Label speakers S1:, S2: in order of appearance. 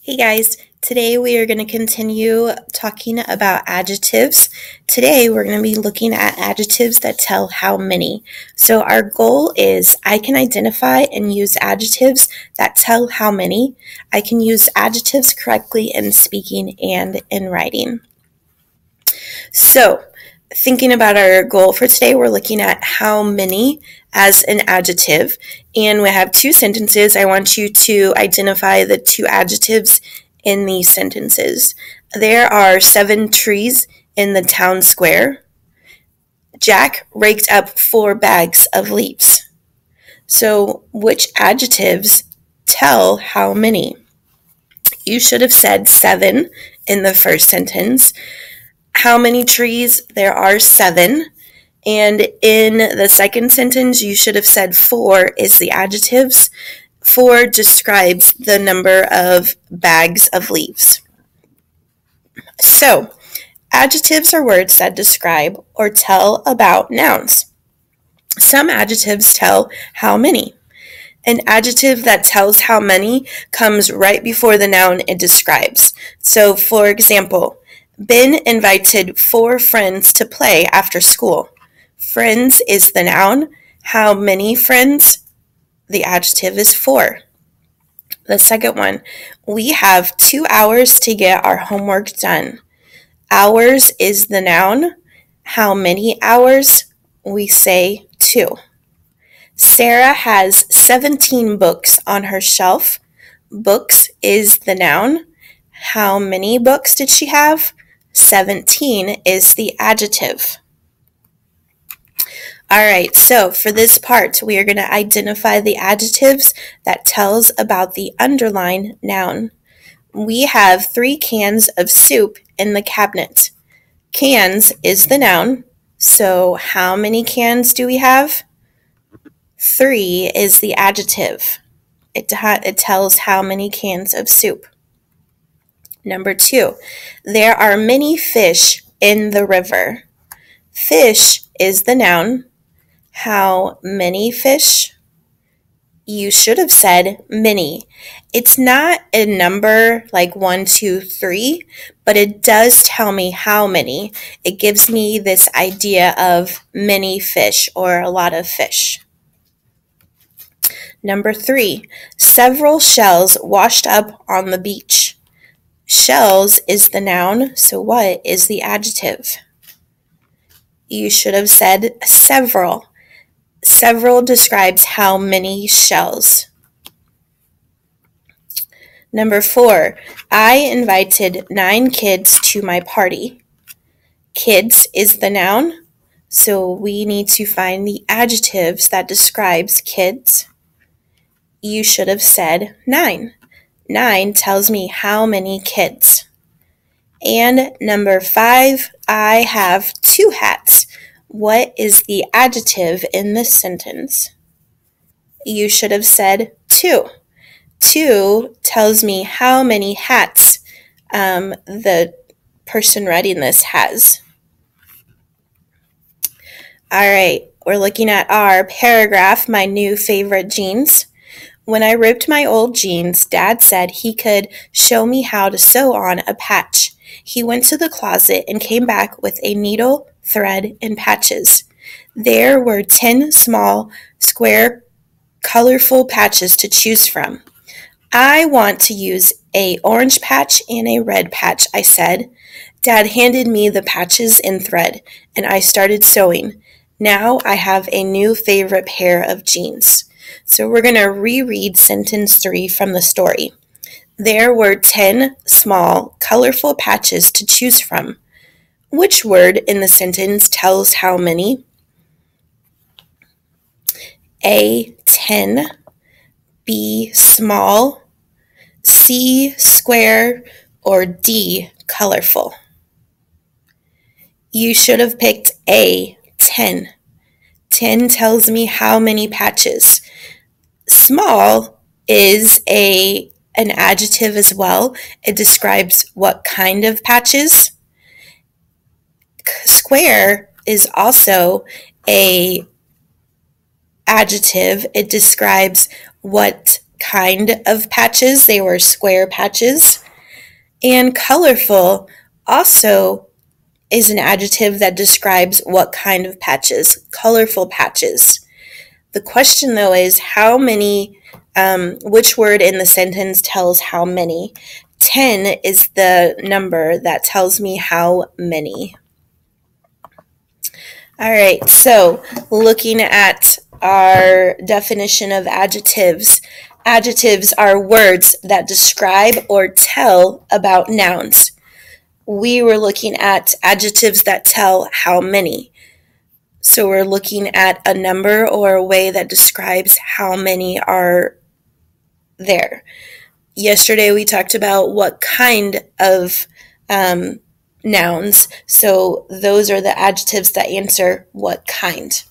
S1: Hey guys, today we are going to continue talking about adjectives. Today we're going to be looking at adjectives that tell how many. So our goal is I can identify and use adjectives that tell how many. I can use adjectives correctly in speaking and in writing. So thinking about our goal for today, we're looking at how many as an adjective, and we have two sentences. I want you to identify the two adjectives in these sentences. There are 7 trees in the town square. Jack raked up 4 bags of leaves. So which adjectives tell how many? You should have said 7 in the first sentence. How many trees? There are 7. And in the second sentence, you should have said 4 is the adjectives. 4 describes the number of bags of leaves. So, adjectives are words that describe or tell about nouns. Some adjectives tell how many. An adjective that tells how many comes right before the noun it describes. So, for example, Ben invited 4 friends to play after school. Friends is the noun. How many friends? The adjective is 4. The second one, we have 2 hours to get our homework done. Hours is the noun. How many hours? We say 2. Sarah has 17 books on her shelf. Books is the noun. How many books did she have? 17 is the adjective. Alright, so for this part, we are going to identify the adjectives that tells about the underlined noun. We have 3 cans of soup in the cabinet. Cans is the noun, so how many cans do we have? 3 is the adjective. It tells how many cans of soup. Number 2, there are many fish in the river. Fish is the noun. How many fish? You should have said many. It's not a number like 1, 2, 3, but it does tell me how many. It gives me this idea of many fish or a lot of fish. Number 3, several shells washed up on the beach. Shells is the noun, so what is the adjective? You should have said several. Several describes how many shells. Number 4, I invited 9 kids to my party. Kids is the noun, so we need to find the adjectives that describes kids. You should have said 9. 9 tells me how many kids. And number 5, I have 2 hats. What is the adjective in this sentence? You should have said 2. 2 tells me how many hats the person writing this has. Alright, we're looking at our paragraph, my new favorite jeans. When I ripped my old jeans, Dad said he could show me how to sew on a patch. He went to the closet and came back with a needle, thread, and patches. There were 10 small, square, colorful patches to choose from. I want to use an orange patch and a red patch, I said. Dad handed me the patches and thread, and I started sewing. Now I have a new favorite pair of jeans. So we're going to reread sentence 3 from the story. There were 10 small, colorful patches to choose from. Which word in the sentence tells how many? A, 10, B, small, C, square, or D, colorful. You should have picked A, 10. 10 tells me how many patches. Small is an adjective as well. It describes what kind of patches. Square is also a adjective. It describes what kind of patches. They were square patches. And colorful also is an adjective that describes what kind of patches, colorful patches. The question though is how many, which word in the sentence tells how many? 10 is the number that tells me how many. All right, so looking at our definition of adjectives, adjectives are words that describe or tell about nouns. We were looking at adjectives that tell how many. So we're looking at a number or a way that describes how many are there. Yesterday we talked about what kind of nouns. So those are the adjectives that answer what kind.